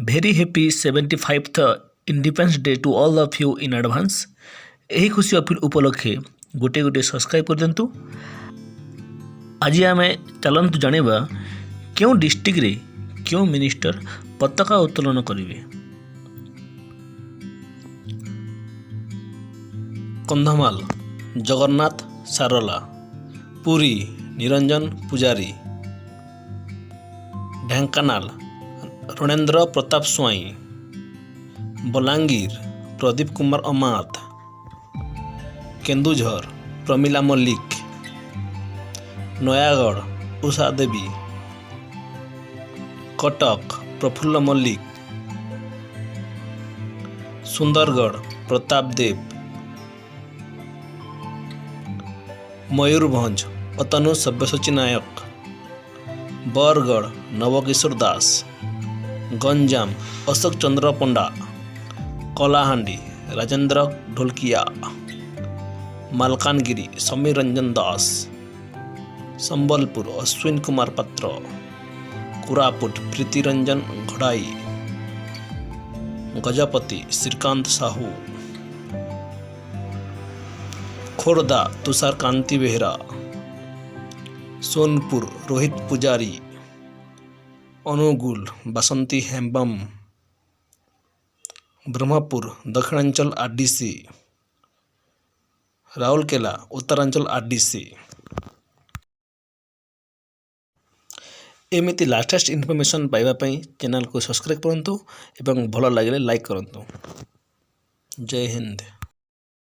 Very happy 75th Independence Day to all of you in advance। यही खुशी उपलक्षे गोटे गोटे सब्सक्राइब कर दिंतु। आज आम चलतु जाना क्यों डिस्ट्रिक्ट रे क्यों मिनिस्टर पताका उत्तोलन करेंगे। कंधमाल जगन्नाथ सारला, पुरी निरंजन पुजारी, ढेंकानाल रणेन्द्र प्रताप स्वाई, बलांगीर प्रदीप कुमार अमात, केन्दुझर प्रमिला मल्लिक, नयागढ़ उषा देवी, कटक प्रफुल्ल मल्लिक, सुंदरगढ़ प्रताप देव, मयूरभंज अतनु सब्यसाची नायक, बरगढ़ नवकिशोर दास, गंजाम अशोक चंद्र पंडा, कलाहांडी राजेंद्र ढोलकिया, मालकानगिरी समीर रंजन दास, संबलपुर अश्विन कुमार पात्र, कोरापुट प्रीति रंजन घड़ाई, गजपति श्रीकांत साहू, खोर्धा तुषार कांति बेहरा, सोनपुर रोहित पुजारी, अनुगुल बासंती हेम्बम, ब्रह्मपुर दक्षिणांचल आरडीसी, राउरकेला उत्तरांचल आरडीसी। एमती लाटेस्ट इनफॉरमेशन पाइबापी चैनल को सब्सक्राइब करूँ और भल लगे लाइक करूँ। जय हिंद।